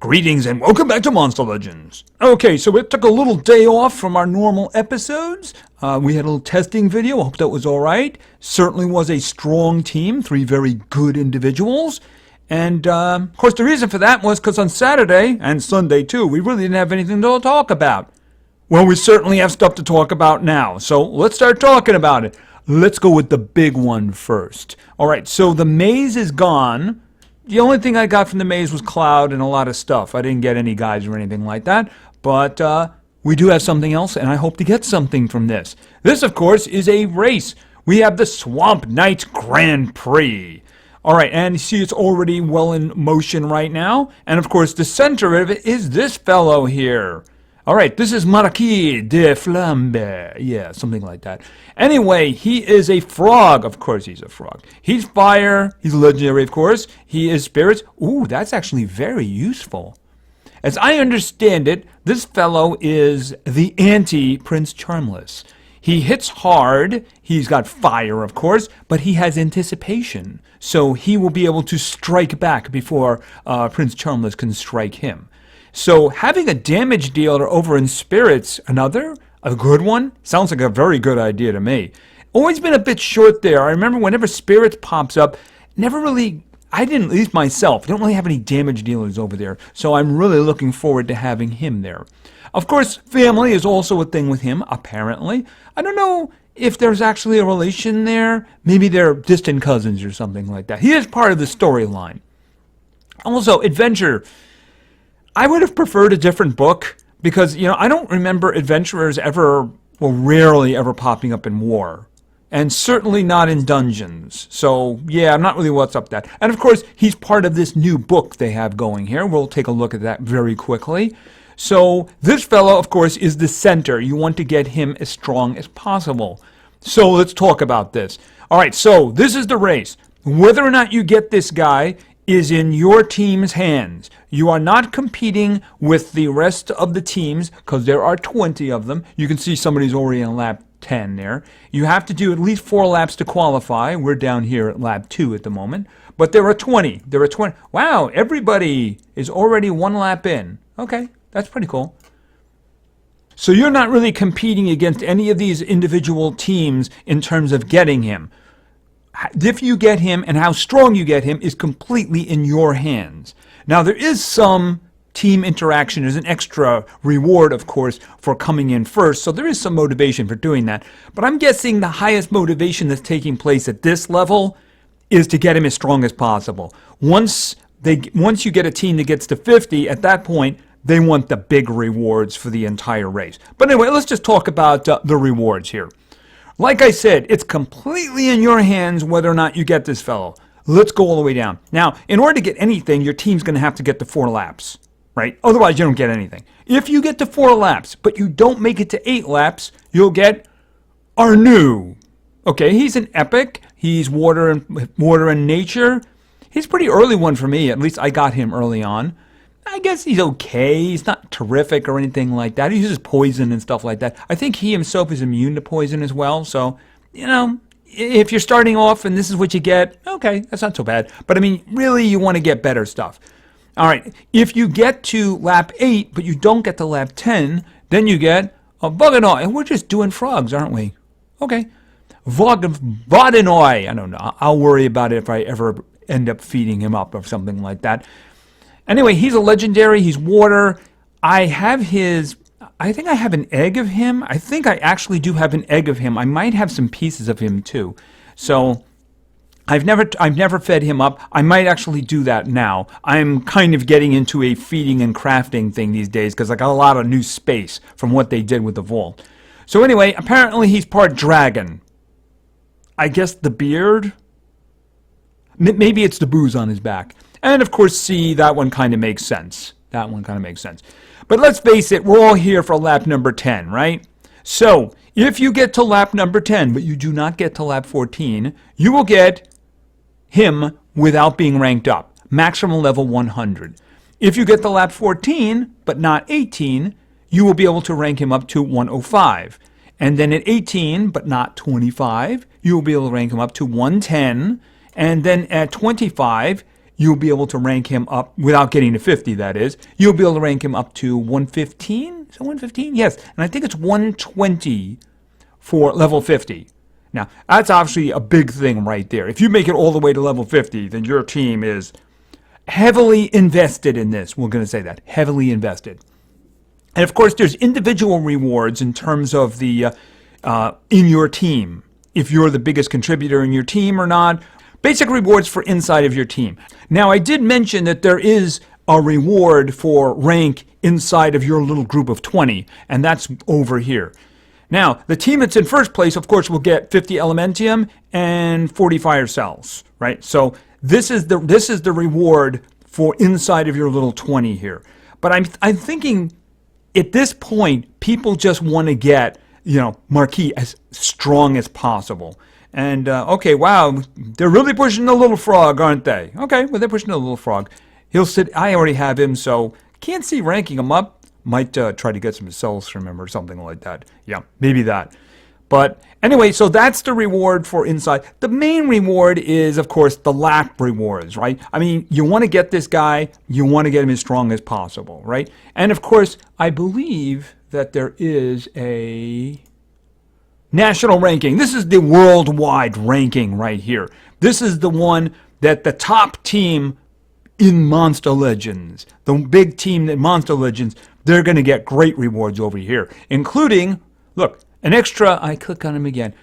Greetings and welcome back to Monster Legends. Okay, so it took a little day off from our normal episodes. We had a little testing video. I hope that was alright. Certainly was a strong team, 3 very good individuals. And, of course, the reason for that was because on Saturday, and Sunday too, we really didn't have anything to talk about. Well, we certainly have stuff to talk about now, so let's start talking about it. Let's go with the big one first. Alright, so the maze is gone. The only thing I got from the maze was Cloud and a lot of stuff. I didn't get any guys or anything like that. But we do have something else, and I hope to get something from this. This, of course, is a race. We have the Swamp Knight Grand Prix. All right, and you see it's already well in motion right now. And, of course, the center of it is this fellow here. All right, this is Marquis de Flambe. Yeah, something like that. Anyway, he is a frog. Of course he's a frog. He's fire. He's legendary, of course. He is spirits. Ooh, that's actually very useful. As I understand it, this fellow is the anti-Prince Charmless. He hits hard. He's got fire, of course, but he has anticipation. So he will be able to strike back before Prince Charmless can strike him. So having a damage dealer over in spirits, a good one, sounds like a very good idea to me. Always been a bit short there. I remember whenever spirits pops up, I didn't, at least myself, don't really have any damage dealers over there. So I'm really looking forward to having him there. Of course, family is also a thing with him, apparently. I don't know if there's actually a relation there. Maybe they're distant cousins or something like that. He is part of the storyline. Also, adventure. I would have preferred a different book because, I don't remember adventurers rarely ever popping up in war. And certainly not in dungeons. So, yeah, I'm not really what's up with that. And, of course, he's part of this new book they have going here. We'll take a look at that very quickly. So, this fellow, of course, is the center. You want to get him as strong as possible. So, let's talk about this. All right, so this is the race. Whether or not you get this guy is in your team's hands. You are not competing with the rest of the teams because there are 20 of them. You can see somebody's already in lap 10 there. You have to do at least 4 laps to qualify. We're down here at lap 2 at the moment. But there are 20. Wow, everybody is already 1 lap in. Okay, that's pretty cool. So you're not really competing against any of these individual teams in terms of getting him. If you get him and how strong you get him is completely in your hands. Now, there is some team interaction. There's an extra reward, of course, for coming in first. So there is some motivation for doing that. But I'm guessing the highest motivation that's taking place at this level is to get him as strong as possible. Once you get a team that gets to 50, at that point, they want the big rewards for the entire race. But anyway, let's just talk about the rewards here. Like I said, it's completely in your hands whether or not you get this fellow. Let's go all the way down. Now, in order to get anything, your team's going to have to get to 4 laps, right? Otherwise, you don't get anything. If you get to 4 laps, but you don't make it to 8 laps, you'll get Arnu. Okay, he's an epic. He's water and nature. He's a pretty early one for me. At least I got him early on. I guess he's okay. He's not terrific or anything like that. He uses poison and stuff like that. I think he himself is immune to poison as well. So, if you're starting off and this is what you get, okay, that's not so bad. But, really, you want to get better stuff. All right, if you get to lap 8, but you don't get to lap 10, then you get a Voganoi. And we're just doing frogs, aren't we? Okay. Voganoi. I don't know. I'll worry about it if I ever end up feeding him up or something like that. Anyway, he's a legendary. He's water. I think I have an egg of him. I think I actually do have an egg of him. I might have some pieces of him too. So I've never fed him up. I might actually do that now. I'm kind of getting into a feeding and crafting thing these days because I got a lot of new space from what they did with the vault. So anyway, apparently he's part dragon. I guess the beard? Maybe it's the booze on his back. And, of course, see, that one kind of makes sense. But let's face it, we're all here for lap number 10, right? So, if you get to lap number 10, but you do not get to lap 14, you will get him without being ranked up. Maximum level 100. If you get to lap 14, but not 18, you will be able to rank him up to 105. And then at 18, but not 25, you will be able to rank him up to 110. And then at 25, you'll be able to rank him up, without getting to 50 that is, you'll be able to rank him up to 115? Is it 115? Yes, and I think it's 120 for level 50. Now, that's obviously a big thing right there. If you make it all the way to level 50, then your team is heavily invested in this. We're going to say that, heavily invested. And of course, there's individual rewards in terms of the in your team, if you're the biggest contributor in your team or not. Basic rewards for inside of your team. Now, I did mention that there is a reward for rank inside of your little group of 20, and that's over here. Now, the team that's in first place, of course, will get 50 Elementium and 40 Fire Cells, right? So this is the reward for inside of your little 20 here. But I'm thinking at this point, people just want to get, Marquis as strong as possible. And, okay, wow, they're really pushing the little frog, aren't they? Okay, well, they're pushing the little frog. He'll sit, I already have him, so can't see ranking him up. Might try to get some cells from him or something like that. Yeah, maybe that. But anyway, so that's the reward for inside. The main reward is, of course, the lap rewards, right? I mean, you want to get this guy, you want to get him as strong as possible, right? And of course, I believe that there is a national ranking. This is the worldwide ranking right here. This is the one that the top team in Monster Legends, the big team in Monster Legends, they're going to get great rewards over here, including, look, an extra, I click on him again,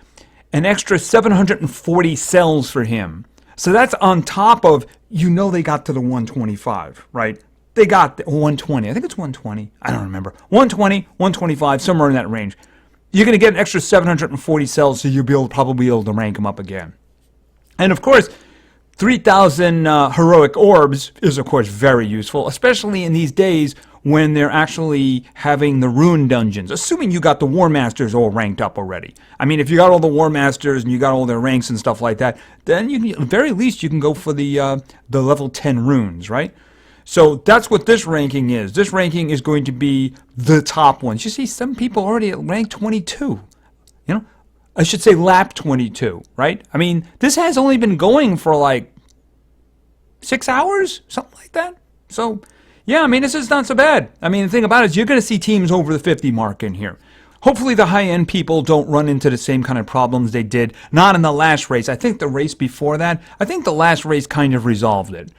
an extra 740 cells for him. So that's on top of, they got to the 125, right? They got the 120. I think it's 120. I don't remember. 120, 125, somewhere in that range. You're going to get an extra 740 cells, so you'll probably be able to rank them up again. And of course, 3,000 heroic orbs is, of course, very useful, especially in these days when they're actually having the rune dungeons, assuming you got the War Masters all ranked up already. I mean, if you got all the War Masters and you got all their ranks and stuff like that, then you can, at the very least, you can go for the level 10 runes, right? So that's what this ranking is. This ranking is going to be the top ones. You see, some people already at rank 22, I should say lap 22, right? I mean, this has only been going for like 6 hours, something like that. So, yeah, I mean, this is not so bad. I mean, the thing about it is you're going to see teams over the 50 mark in here. Hopefully the high-end people don't run into the same kind of problems they did. Not in the last race. I think the race before that, I think the last race kind of resolved it.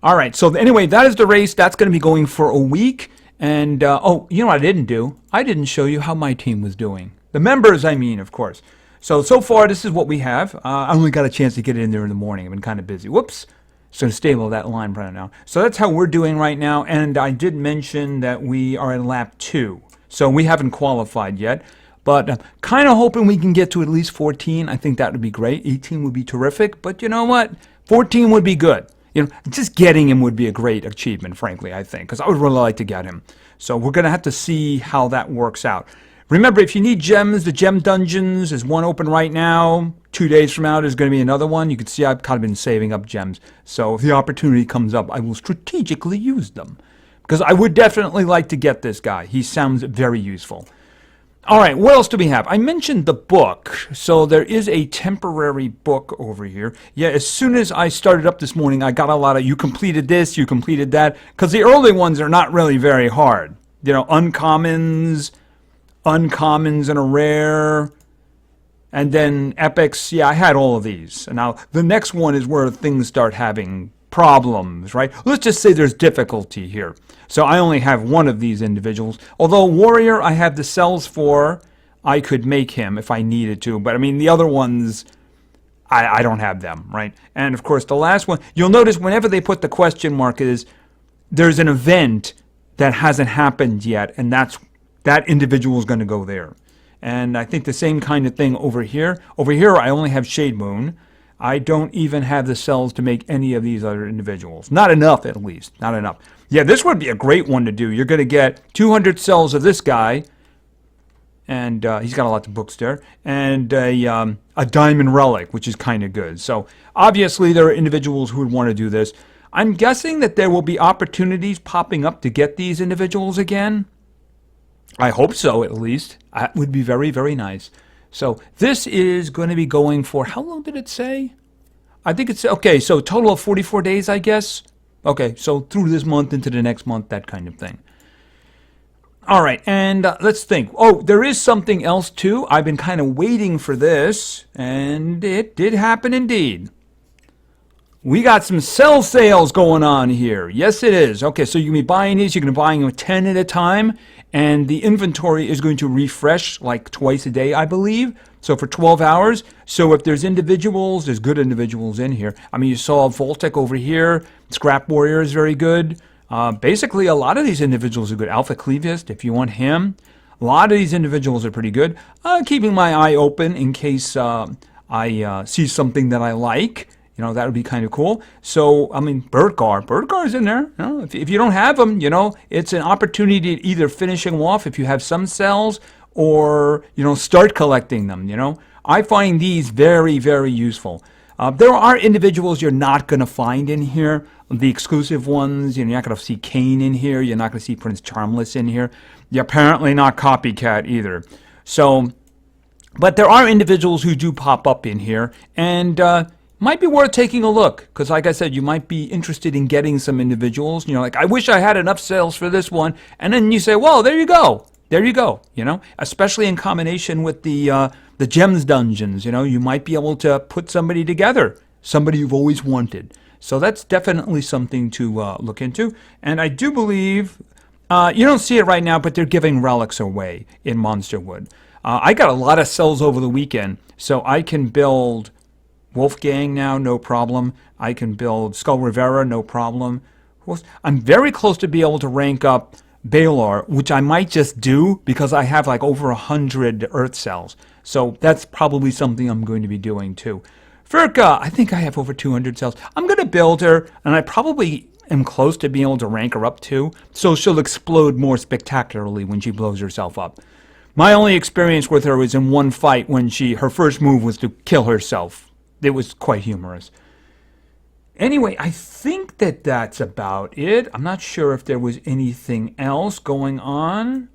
All right, so anyway, that is the race. That's going to be going for a week. And, oh, you know what I didn't do? I didn't show you how my team was doing. The members, I mean, of course. So far, this is what we have. I only got a chance to get in there in the morning. I've been kind of busy. Whoops. So stable that line right now. So that's how we're doing right now. And I did mention that we are in lap 2. So we haven't qualified yet. But I'm kind of hoping we can get to at least 14. I think that would be great. 18 would be terrific. But you know what? 14 would be good. Just getting him would be a great achievement, frankly, I think. Because I would really like to get him. So we're going to have to see how that works out. Remember, if you need gems, the gem dungeons is one open right now. 2 days from now, there's going to be another one. You can see I've kind of been saving up gems. So if the opportunity comes up, I will strategically use them. Because I would definitely like to get this guy. He sounds very useful. All right, what else do we have? I mentioned the book. So there is a temporary book over here. Yeah, as soon as I started up this morning, I got a lot of, you completed this, you completed that. Because the early ones are not really very hard. Uncommons and a rare, and then epics. Yeah, I had all of these. And now the next one is where things start having problems, right? Let's just say there's difficulty here. So I only have one of these individuals. Although warrior, I have the cells for. I could make him if I needed to. But I mean, the other ones, I don't have them, right? And of course, the last one, you'll notice whenever they put the question mark is, there's an event that hasn't happened yet, and that individual is going to go there. And I think the same kind of thing over here. Over here, I only have Shade Moon. I don't even have the cells to make any of these other individuals. Not enough, at least. Not enough. Yeah, this would be a great one to do. You're going to get 200 cells of this guy. And he's got a lot of books there. And a diamond relic, which is kind of good. So, obviously, there are individuals who would want to do this. I'm guessing that there will be opportunities popping up to get these individuals again. I hope so, at least. That would be very, very nice. So this is going to be going for, how long did it say? I think it's, okay, so total of 44 days, I guess. Okay, so through this month into the next month, that kind of thing. All right, and let's think. Oh, there is something else too. I've been kind of waiting for this, and it did happen indeed. We got some cell sales going on here. Yes, it is. Okay, so you can be buying these. You can be buying them 10 at a time, and the inventory is going to refresh like twice a day, I believe. So for 12 hours. So if there's individuals, there's good individuals in here. I mean, you saw Voltec over here. Scrap Warrior is very good. Basically, a lot of these individuals are good. Alpha Cleavist, if you want him. A lot of these individuals are pretty good. Keeping my eye open in case I see something that I like. You know, that would be kind of cool. So, I mean, Birdgar's in there. You know, if you don't have them, you know, it's an opportunity to either finish them off if you have some cells or, you know, start collecting them, you know. I find these very, very useful. There are individuals you're not going to find in here. The exclusive ones, you're not going to see Kane in here. You're not going to see Prince Charmless in here. You're apparently not Copycat either. So, but there are individuals who do pop up in here, and might be worth taking a look, because like I said, you might be interested in getting some individuals. You know, like, I wish I had enough sales for this one, and then you say, well, there you go. There you go, you know, especially in combination with the gems dungeons, you know, you might be able to put somebody together, somebody you've always wanted. So that's definitely something to look into. And I do believe, you don't see it right now, but they're giving relics away in Monsterwood. I got a lot of cells over the weekend, so I can build Wolfgang now, no problem. I can build Skull Rivera, no problem. I'm very close to be able to rank up Baylor, which I might just do because I have like over 100 Earth cells. So that's probably something I'm going to be doing too. Furka, I think I have over 200 cells. I'm going to build her, and I probably am close to being able to rank her up too. So she'll explode more spectacularly when she blows herself up. My only experience with her was in one fight when her first move was to kill herself. It was quite humorous. Anyway, I think that's about it. I'm not sure if there was anything else going on.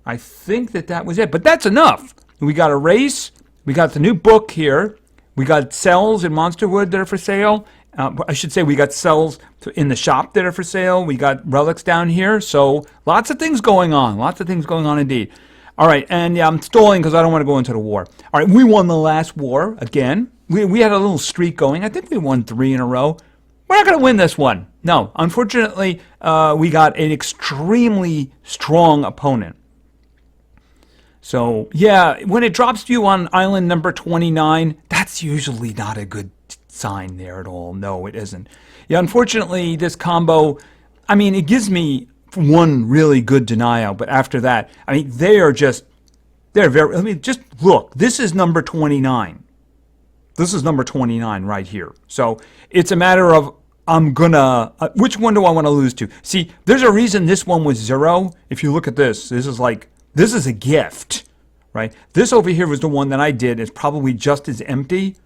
I think that was it, but that's enough. We got a race. We got the new book here. We got cells in Monsterwood that are for sale. I should say we got cells in the shop that are for sale. We got relics down here. So lots of things going on. Lots of things going on indeed. All right, and yeah, I'm stalling because I don't want to go into the war. All right, we won the last war again. We had a little streak going. I think we won 3 in a row. We're not going to win this one. No, unfortunately, we got an extremely strong opponent. So, yeah, when it drops you on island number 29, that's usually not a good sign there at all. No, it isn't. Yeah, unfortunately, this combo, I mean, it gives me one really good denial, but after that, I mean, they're very, I mean, just look, this is number 29. This is number 29 right here. So it's a matter of, which one do I want to lose to? See, there's a reason this one was 0. If you look at this, this is a gift, right? This over here was the one that I did. It's probably just as empty.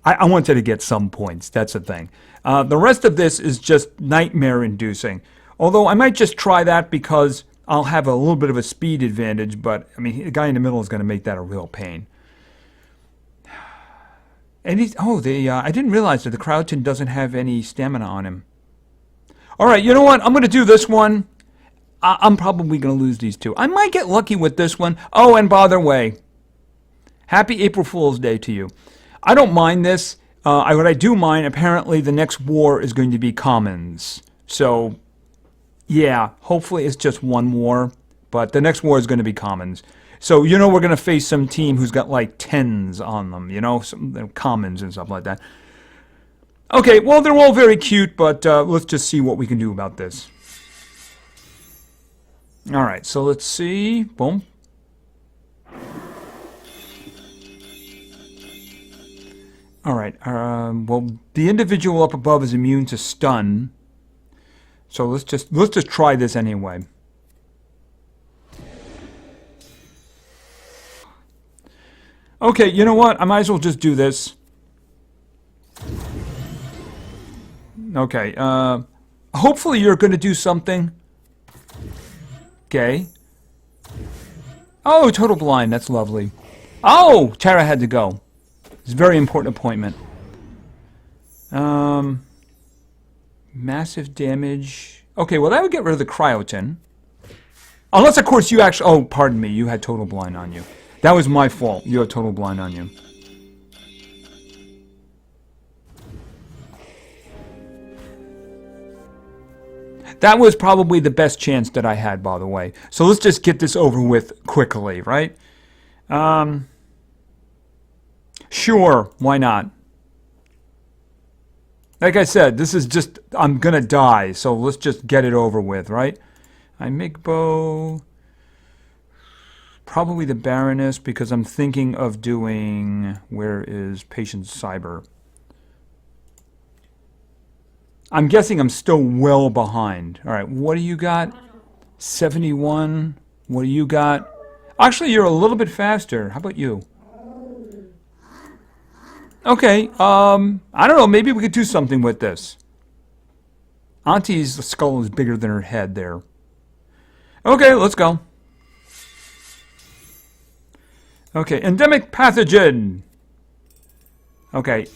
I wanted to get some points. That's the thing. The rest of this is just nightmare inducing. Although I might just try that because I'll have a little bit of a speed advantage, but I mean, the guy in the middle is going to make that a real pain. And I didn't realize that the Crowton doesn't have any stamina on him. All right, you know what? I'm going to do this one. I'm probably going to lose these two. I might get lucky with this one. Oh, and by the way, happy April Fool's Day to you. I don't mind this. What I do mind, apparently the next war is going to be commons. So, yeah, hopefully it's just one war. But the next war is going to be commons. So, you know, we're going to face some team who's got like 10s on them, you know, some commons and stuff like that. Okay, well, they're all very cute, but let's just see what we can do about this. All right, so let's see. Boom. All right, well, the individual up above is immune to stun. So let's just try this anyway. Okay, you know what? I might as well just do this. Okay, hopefully you're going to do something. Okay. Oh, total blind. That's lovely. Oh, Tara had to go. It's a very important appointment. Massive damage. Okay, well that would get rid of the cryotin. Unless, of course, you actually... Oh, pardon me. You had total blind on you. That was my fault. You had total blind on you. That was probably the best chance that I had, by the way. So let's just get this over with quickly, right? Sure, why not? Like I said, this is just... I'm gonna die, so let's just get it over with, right? I make bow... Probably the Baroness, because I'm thinking of doing... Where is Patient Cyber? I'm guessing I'm still well behind. All right, what do you got? 71. What do you got? Actually, you're a little bit faster. How about you? Okay, I don't know. Maybe we could do something with this. Auntie's skull is bigger than her head there. Okay, let's go. Okay, endemic pathogen. Okay.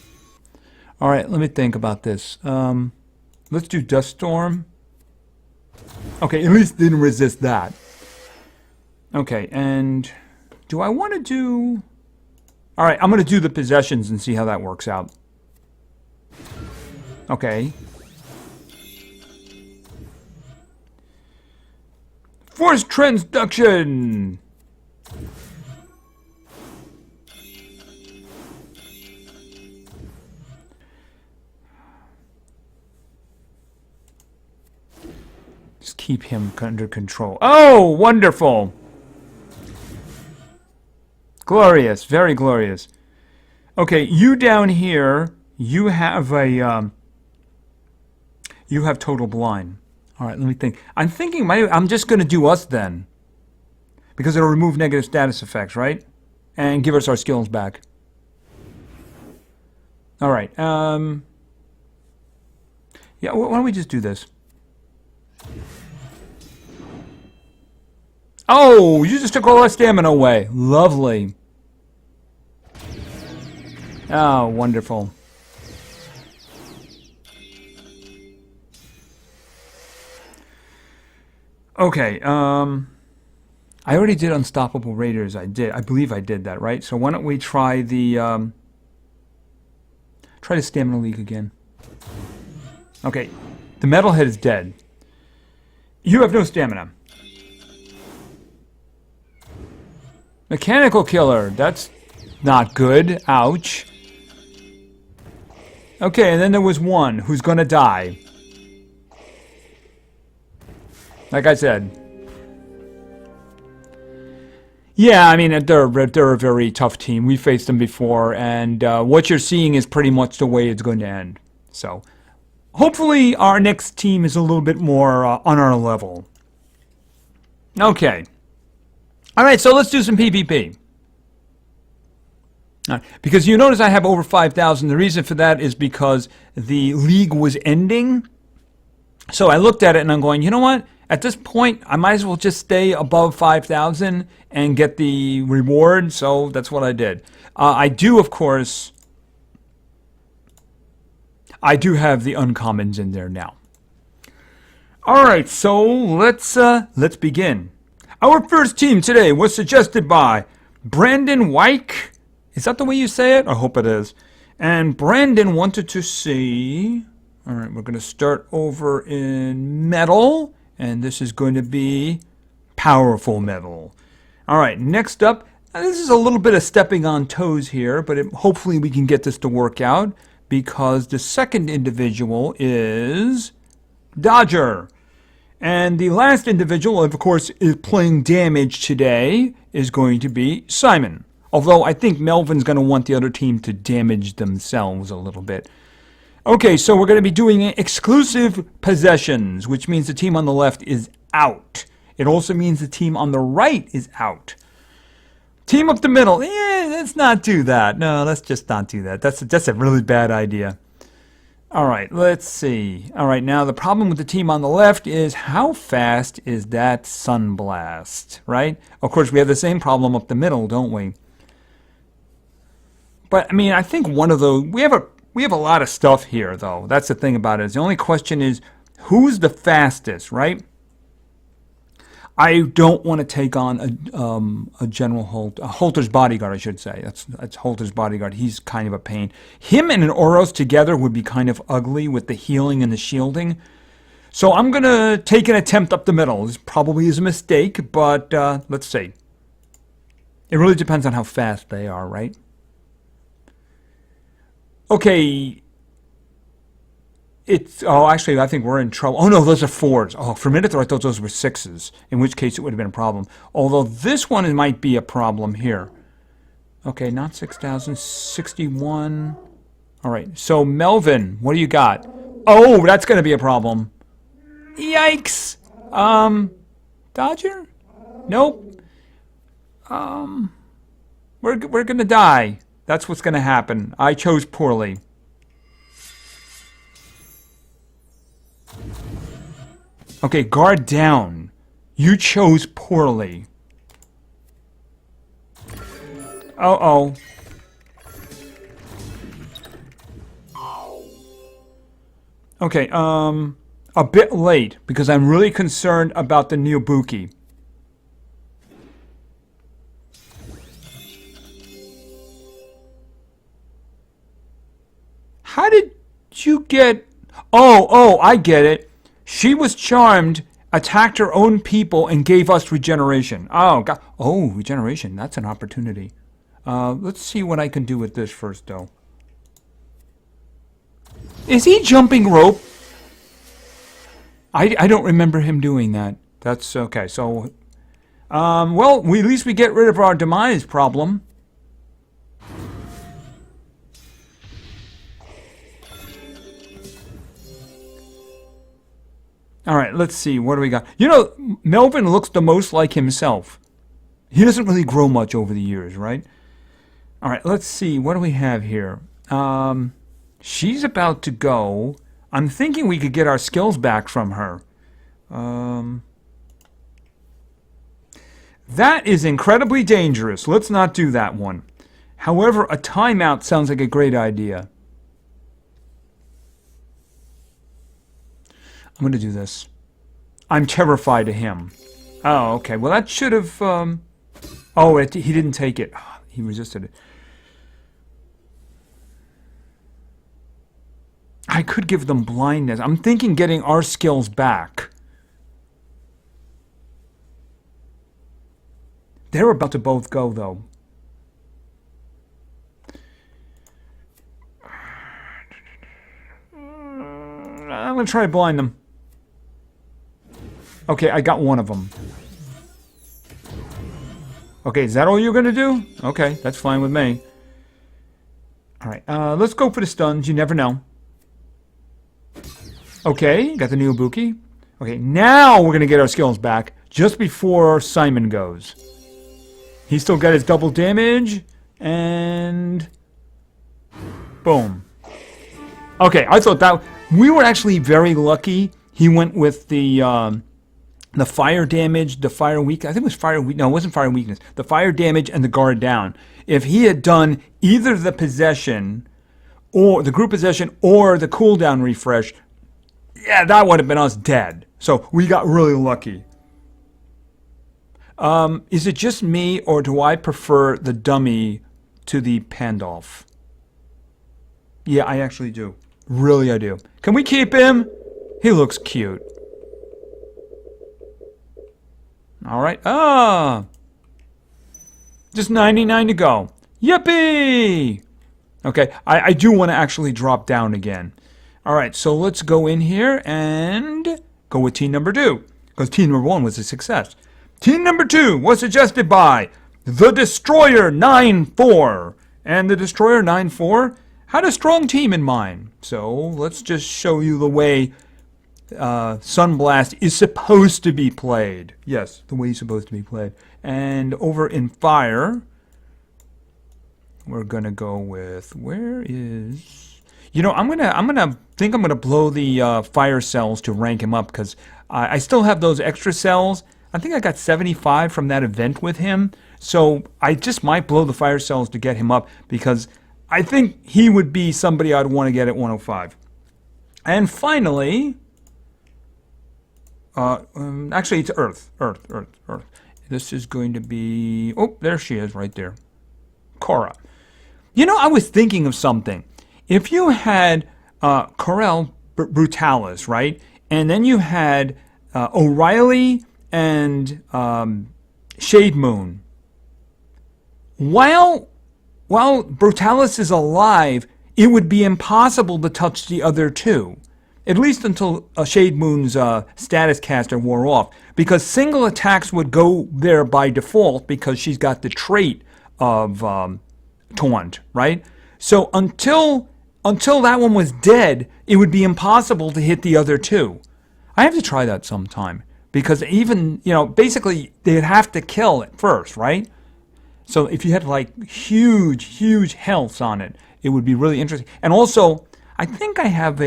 All right, let me think about this. Let's do Dust Storm. Okay, at least didn't resist that. Okay, and do I want to do... All right, I'm going to do the possessions and see how that works out. Okay. Force transduction! Just keep him under control. Oh, wonderful! Glorious, very glorious. Okay, you down here, you have a, you have total blind. All right, let me think. I'm thinking, I'm just going to do us then. Because it'll remove negative status effects, right? And give us our skills back. All right, yeah, why don't we just do this? Oh, you just took all our stamina away. Lovely. Oh, wonderful. Okay, I already did Unstoppable Raiders. I believe I did that, right? So why don't we try the Stamina League again. Okay, the Metalhead is dead. You have no stamina. Mechanical Killer, that's not good. Ouch. Okay, and then there was one who's gonna die. Like I said. Yeah, I mean, they're a very tough team. We faced them before, and what you're seeing is pretty much the way it's going to end. So, hopefully our next team is a little bit more on our level. Okay. Alright, so let's do some PvP. Because you notice I have over 5,000. The reason for that is because the league was ending. So I looked at it and I'm going, you know what? At this point, I might as well just stay above 5,000 and get the reward. So that's what I did. I do, of course, I do have the uncommons in there now. Alright, so let's begin. Our first team today was suggested by Brandon Wyke. Is that the way you say it? I hope it is. And Brandon wanted to see... Alright, we're going to start over in metal. And this is going to be powerful metal. Alright, next up. This is a little bit of stepping on toes here, but hopefully we can get this to work out. Because the second individual is Dodger. And the last individual, of course, is playing damage today, is going to be Simon. Although I think Melvin's going to want the other team to damage themselves a little bit. Okay, so we're going to be doing exclusive possessions, which means the team on the left is out. It also means the team on the right is out. Team up the middle, let's not do that. No, let's just not do that. That's a really bad idea. All right, let's see. All right, now the problem with the team on the left is how fast is that Sunblast, right? Of course, we have the same problem up the middle, don't we? But, I mean, I think one of those... We have a We have a lot of stuff here, though. That's the thing about it. The only question is, who's the fastest, right? I don't want to take on a General Holter's bodyguard, I should say. That's Holter's bodyguard. He's kind of a pain. Him and an Oros together would be kind of ugly with the healing and the shielding. So I'm going to take an attempt up the middle. This probably is a mistake, but let's see. It really depends on how fast they are, right? Okay. Actually, I think we're in trouble. Oh, no, those are 4s. Oh, for a minute there, I thought those were 6s, in which case it would have been a problem. Although this one might be a problem here. Okay, not 6,000, 61. All right, so Melvin, what do you got? Oh, that's going to be a problem. Yikes. Dodger? Nope. We're going to die. That's what's going to happen. I chose poorly. Okay, guard down. You chose poorly. Uh-oh. Okay, a bit late because I'm really concerned about the Neobuki. How did you get... Oh, I get it. She was charmed, attacked her own people, and gave us regeneration. Oh, God. Oh, regeneration. That's an opportunity. Let's see what I can do with this first, though. Is he jumping rope? I don't remember him doing that. That's okay. So, well, at least we get rid of our demise problem. All right, let's see. What do we got? You know, Melvin looks the most like himself. He doesn't really grow much over the years, right? All right, let's see. What do we have here? She's about to go. I'm thinking we could get our skills back from her. That is incredibly dangerous. Let's not do that one. However, a timeout sounds like a great idea. I'm going to do this. I'm terrified of him. Oh, okay. Well, that should have... he didn't take it. He resisted it. I could give them blindness. I'm thinking getting our skills back. They're about to both go, though. I'm going to try to blind them. Okay, I got one of them. Okay, is that all you're going to do? Okay, that's fine with me. Alright, let's go for the stuns. You never know. Okay, got the Neobuki. Okay, now we're going to get our skills back just before Simon goes. He still got his double damage. And... boom. Okay, I thought that... We were actually very lucky. He went with the fire damage, the fire weak. I think it was fire weak. No, it wasn't fire weakness. The fire damage and the guard down. If he had done either the possession, or the group possession, or the cooldown refresh, yeah, that would have been us dead. So we got really lucky. Is it just me, or do I prefer the dummy to the Pandolf? Yeah, I actually do. Really, I do. Can we keep him? He looks cute. Alright. Just 99 to go. Yippee! Okay, I do want to actually drop down again. Alright, so let's go in here and go with team number 2. Because team number 1 was a success. Team number 2 was suggested by the Destroyer 9-4. And the Destroyer 9-4 had a strong team in mind. So let's just show you the way Sunblast is supposed to be played. Yes, the way he's supposed to be played. And over in Fire, we're gonna go with, where is... You know, I'm gonna blow the fire cells to rank him up, because I still have those extra cells. I think I got 75 from that event with him. So I just might blow the fire cells to get him up, because I think he would be somebody I'd want to get at 105. And finally, actually it's Earth. This is going to be, oh, there she is right there. Cora. You know, I was thinking of something. If you had Corel Brutalis, right? And then you had O'Reilly and Shade Moon. While Brutalis is alive, it would be impossible to touch the other two. At least until Shade Moon's status caster wore off. Because single attacks would go there by default because she's got the trait of Taunt, right? So until that one was dead, it would be impossible to hit the other two. I have to try that sometime. Because even, you know, basically they'd have to kill it first, right? So if you had like huge health on it, it would be really interesting. And also, I think I have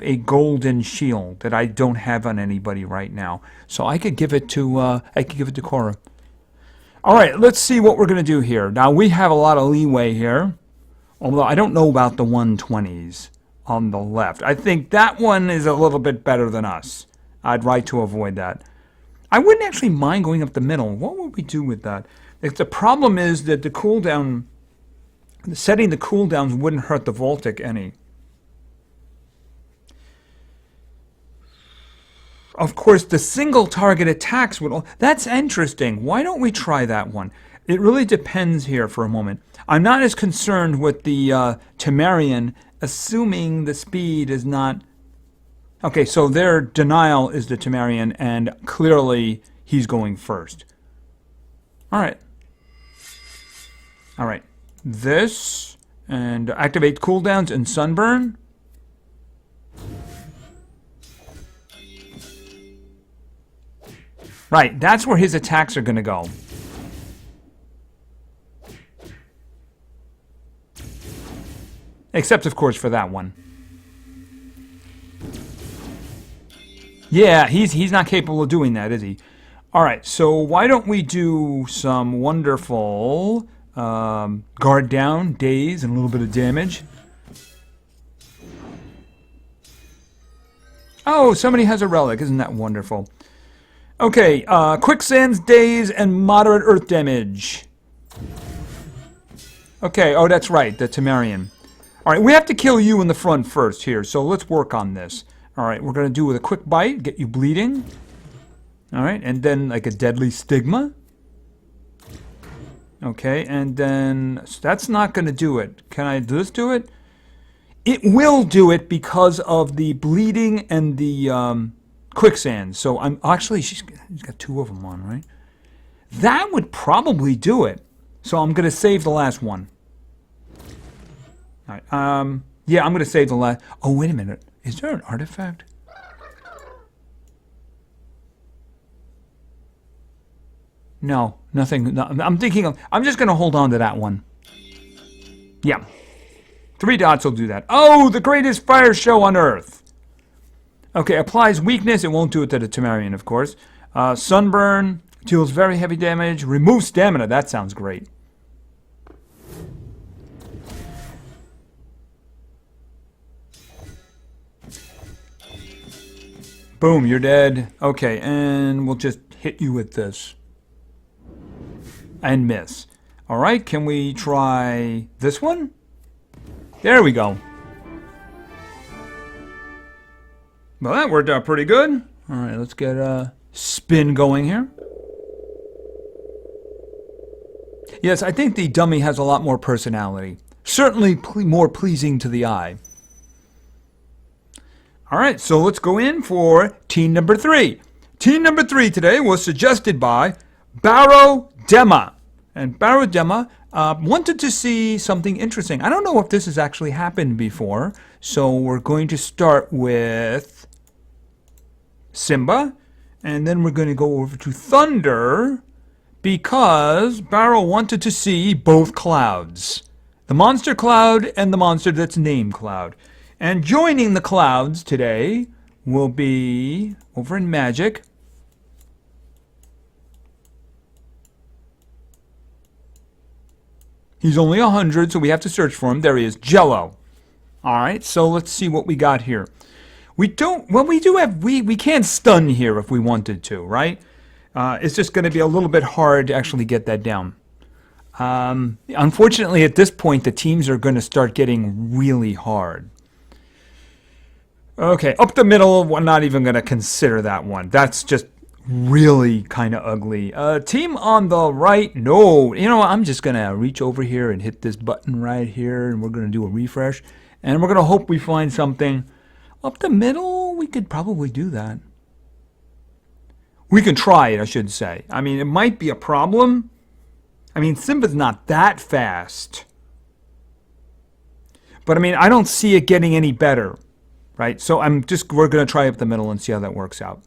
a golden shield that I don't have on anybody right now. So I could give it to Cora. All right, let's see what we're going to do here. Now we have a lot of leeway here. Although I don't know about the 120s on the left. I think that one is a little bit better than us. I'd like to avoid that. I wouldn't actually mind going up the middle. What would we do with that? If the problem is that the cooldown, setting the cooldowns wouldn't hurt the Voltic any. Of course, the single target attacks would... That's interesting. Why don't we try that one? It really depends here for a moment. I'm not as concerned with the Temerian, assuming the speed is not... Okay, so their denial is the Temerian, and clearly he's going first. All right. All right. This, and activate cooldowns and Sunburn. Right, that's where his attacks are going to go. Except, of course, for that one. Yeah, he's not capable of doing that, is he? All right, so why don't we do some wonderful guard down, daze, and a little bit of damage. Oh, somebody has a relic. Isn't that wonderful? Okay, quicksands, daze, and moderate earth damage. Okay, oh, that's right, the Temerian. All right, we have to kill you in the front first here, so let's work on this. All right, we're going to do with a quick bite, get you bleeding. All right, and then like a deadly stigma. Okay, and then that's not going to do it. Can I do this do it? It will do it because of the bleeding and the quicksand. So I'm actually, he's got two of them on, right? That would probably do it. So I'm going to save the last one. All right, yeah, I'm going to save the last. Oh, wait a minute. Is there an artifact? No, nothing. No, I'm thinking of, I'm just going to hold on to that one. Yeah. 3 dots will do that. Oh, the greatest fire show on Earth. Okay, applies weakness. It won't do it to the Temerian, of course. Sunburn. Deals very heavy damage. Remove stamina. That sounds great. Boom, you're dead. Okay, and we'll just hit you with this. And miss. Alright, can we try this one? There we go. Well, that worked out pretty good. Alright, let's get a spin going here. Yes, I think the dummy has a lot more personality. Certainly more pleasing to the eye. All right, so let's go in for team number 3. Team number 3 today was suggested by Barrow Dema. And Barrow Dema wanted to see something interesting. I don't know if this has actually happened before, so we're going to start with Simba, and then we're going to go over to Thunder, because Barrow wanted to see both clouds. The monster cloud and the monster that's named Cloud. And joining the clouds today will be, over in Magic, He's only 100, so we have to search for him. There he is, Jello. All right, so let's see what we got here. We don't, well, we do have, we can stun here if we wanted to, right? It's just going to be a little bit hard to actually get that down. Unfortunately, at this point, the teams are going to start getting really hard. Okay, up the middle, we're not even going to consider that one. That's just really kind of ugly. Team on the right, no. You know, I'm just going to reach over here and hit this button right here, and we're going to do a refresh. And we're going to hope we find something. Up the middle, we could probably do that. We can try it, I should say. I mean, it might be a problem. I mean, Simba's not that fast. But I mean, I don't see it getting any better. Right? So we're going to try up the middle and see how that works out.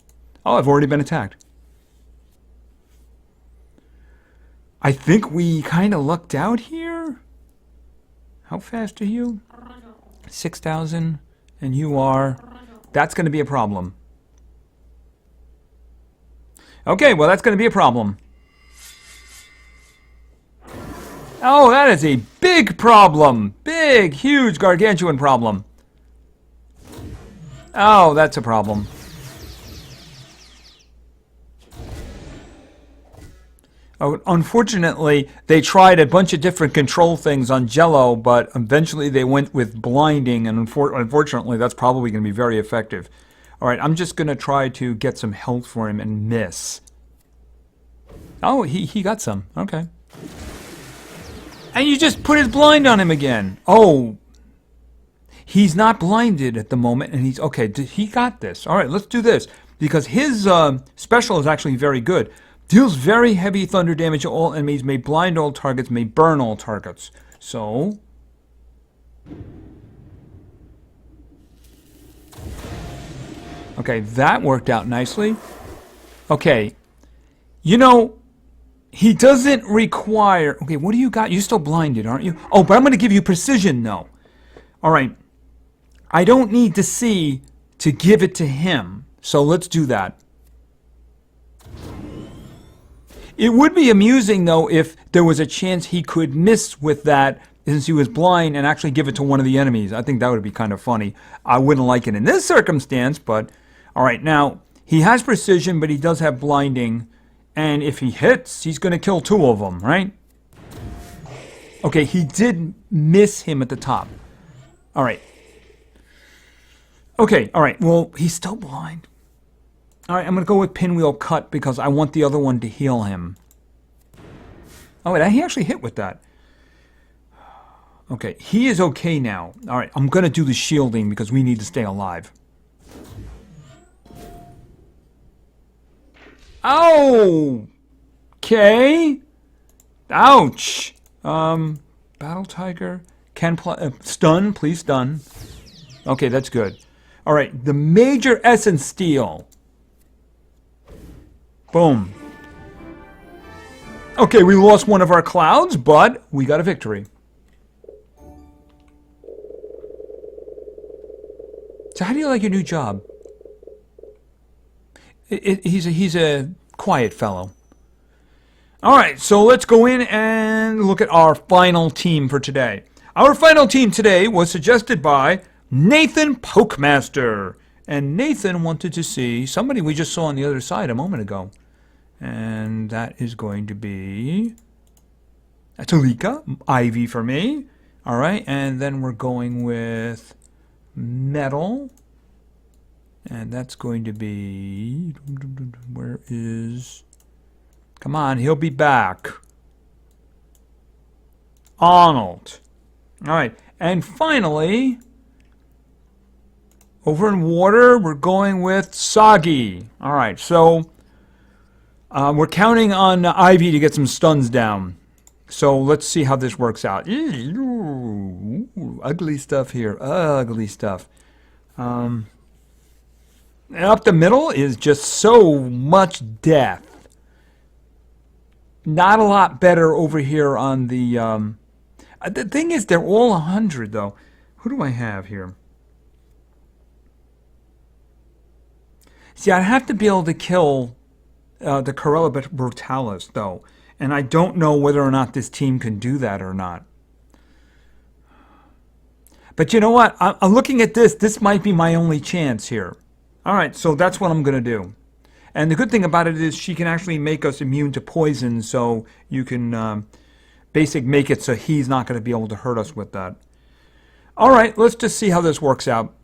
Oh, I've already been attacked. I think we kind of lucked out here. How fast are you? 6,000. And you are. That's going to be a problem. Okay, well, that's going to be a problem. Oh, that is a big problem. Big, huge, gargantuan problem. Oh, that's a problem. Oh, unfortunately, they tried a bunch of different control things on Jello, but eventually they went with blinding, and unfortunately, that's probably going to be very effective. All right, I'm just going to try to get some health for him and miss. Oh, he got some. Okay. And you just put his blind on him again. Oh. He's not blinded at the moment, and he's... Okay, he got this. All right, let's do this. Because his special is actually very good. Deals very heavy thunder damage to all enemies, may blind all targets, may burn all targets. So... Okay, that worked out nicely. Okay. You know, he doesn't require... Okay, what do you got? You're still blinded, aren't you? Oh, but I'm going to give you precision, though. All right. I don't need to see to give it to him. So let's do that. It would be amusing, though, if there was a chance he could miss with that since he was blind and actually give it to one of the enemies. I think that would be kind of funny. I wouldn't like it in this circumstance, but... All right, now, he has precision, but he does have blinding. And if he hits, he's going to kill two of them, right? Okay, he did miss him at the top. All right. Okay, all right. Well, he's still blind. All right, I'm going to go with Pinwheel Cut because I want the other one to heal him. Oh, wait, he actually hit with that. Okay, he is okay now. All right, I'm going to do the shielding because we need to stay alive. Oh! Okay. Ouch. Battle Tiger. Stun, please stun. Okay, that's good. All right, the Major Essence Steal. Boom. Okay, we lost one of our clouds, but we got a victory. So how do you like your new job? He's a quiet fellow. All right, so let's go in and look at our final team for today. Our final team today was suggested by Nathan Pokemaster. And Nathan wanted to see somebody we just saw on the other side a moment ago. And that is going to be Talika, Ivy for me. All right, and then we're going with Metal. And that's going to be... Where is... Come on, he'll be back. Arnold. All right, and finally... Over in water, we're going with Sagi. All right, so we're counting on Ivy to get some stuns down. So let's see how this works out. Ooh, ugly stuff here. Ugly stuff. And up the middle is just so much death. Not a lot better over here on the... the thing is, they're all 100, though. Who do I have here? See, I'd have to be able to kill the Corella Brutalis, though. And I don't know whether or not this team can do that or not. But you know what? I'm looking at this. This might be my only chance here. All right, so that's what I'm going to do. And the good thing about it is she can actually make us immune to poison, so you can basically make it so he's not going to be able to hurt us with that. All right, let's just see how this works out.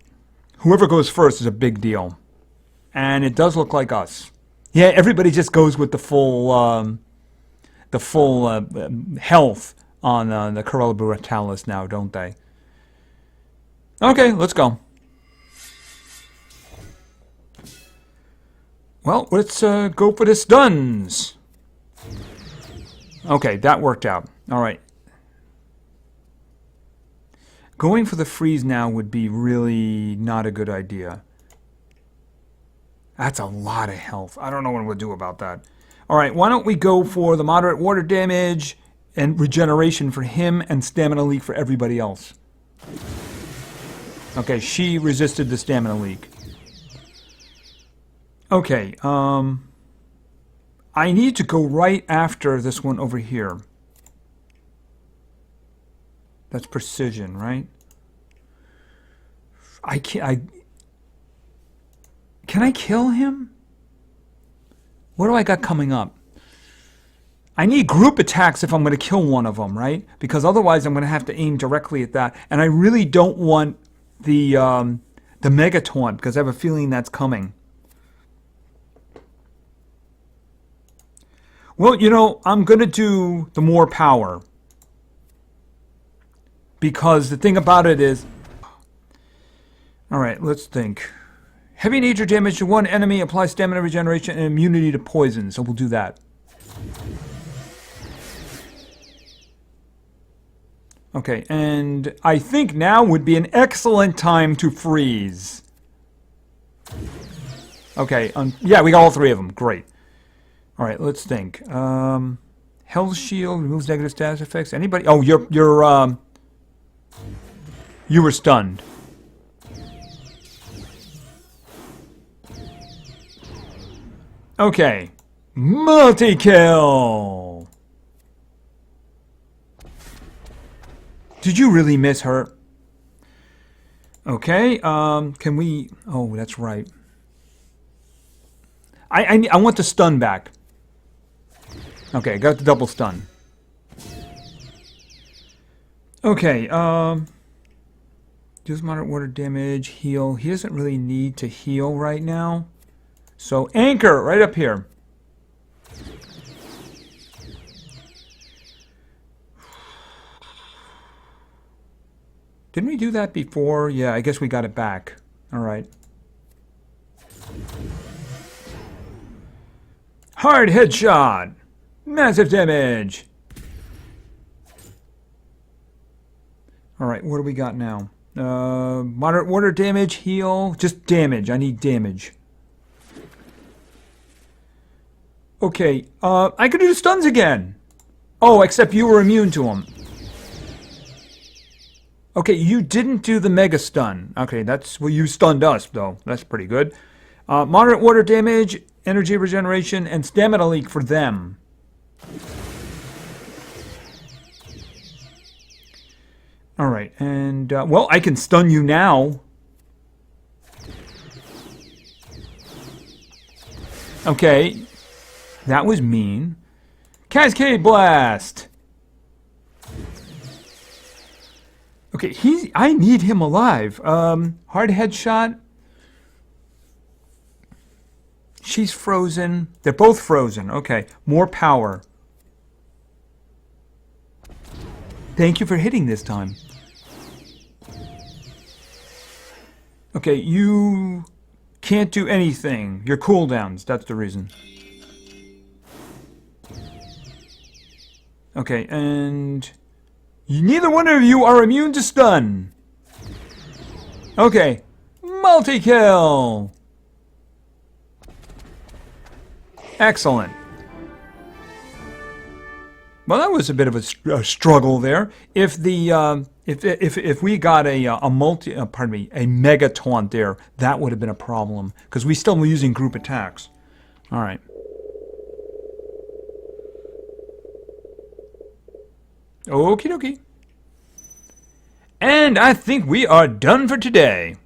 Whoever goes first is a big deal. And it does look like us. Yeah, everybody just goes with the full health on the Corella Brutalis now, don't they? Okay, let's go. Well, let's go for the stuns. Okay, that worked out. All right. Going for the freeze now would be really not a good idea. That's a lot of health. I don't know what we'll do about that. All right, why don't we go for the moderate water damage and regeneration for him and stamina leak for everybody else. Okay, she resisted the stamina leak. Okay, I need to go right after this one over here. That's precision, right? Can I kill him? What do I got coming up? I need group attacks if I'm going to kill one of them, right? Because otherwise I'm going to have to aim directly at that. And I really don't want the Mega Taunt, because I have a feeling that's coming. Well, you know, I'm going to do the more power. Because the thing about it is... Alright, let's think. Heavy nature damage to one enemy, applies stamina regeneration and immunity to poison. So we'll do that. Okay, and I think now would be an excellent time to freeze. Okay, yeah, we got all three of them. Great. All right, let's think. Hell's Shield removes negative status effects. Anybody? Oh, you were stunned. Okay, multi-kill. Did you really miss her? Okay, can we... Oh, that's right. I want the stun back. Okay, got the double stun. Okay, deals moderate water damage, heal. He doesn't really need to heal right now. So, anchor right up here. Didn't we do that before? Yeah, I guess we got it back. All right. Hard headshot. Massive damage. All right, what do we got now? Moderate water damage, heal. Just damage. I need damage. Okay, I could do stuns again. Oh, except you were immune to them. Okay, you didn't do the mega stun. Okay, that's... Well, you stunned us, though. That's pretty good. Moderate water damage, energy regeneration, and stamina leak for them. Alright, and... well, I can stun you now. Okay. That was mean. Cascade Blast! Okay, I need him alive. Hard headshot. She's frozen. They're both frozen. Okay, more power. Thank you for hitting this time. Okay, you can't do anything. Your cooldowns, that's the reason. Okay, and... Neither one of you are immune to stun. Okay, multi-kill. Excellent. Well, that was a bit of a struggle there. If the if we got a mega taunt there, that would have been a problem because we still were using group attacks. All right. Okie dokie. And I think we are done for today.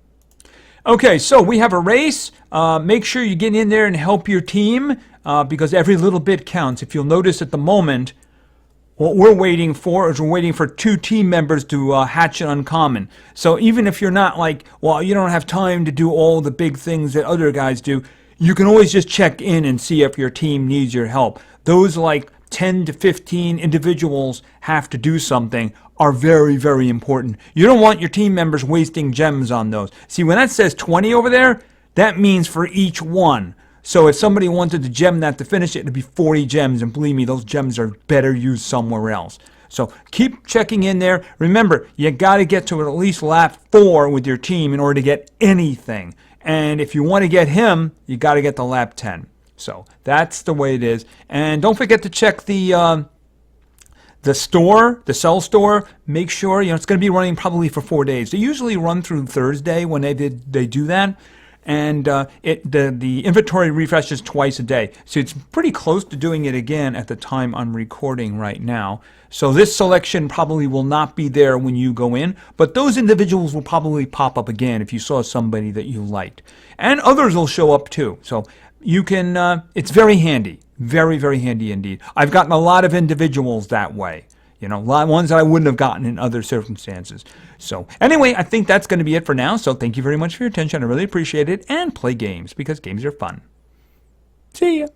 Okay, so we have a race. Make sure you get in there and help your team because every little bit counts. If you'll notice at the moment, what we're waiting for is we're waiting for 2 team members to hatch an uncommon. So even if you're not like, well, you don't have time to do all the big things that other guys do, you can always just check in and see if your team needs your help. Those like 10 to 15 individuals have to do something are very, very important. You don't want your team members wasting gems on those. See, when that says 20 over there, that means for each one. So if somebody wanted to gem that to finish it, it'd be 40 gems. And believe me, those gems are better used somewhere else. So keep checking in there. Remember, you got to get to at least lap 4 with your team in order to get anything. And if you want to get him, you got to get to lap 10. So that's the way it is. And don't forget to check the store, the cell store. Make sure, it's going to be running probably for 4 days. They usually run through Thursday when they do that. And the inventory refreshes twice a day. So it's pretty close to doing it again at the time I'm recording right now. So this selection probably will not be there when you go in, but those individuals will probably pop up again if you saw somebody that you liked. And others will show up too. So you can, it's very handy. Very, very handy indeed. I've gotten a lot of individuals that way. Ones that I wouldn't have gotten in other circumstances. So anyway, I think that's going to be it for now. So thank you very much for your attention. I really appreciate it. And play games because games are fun. See ya.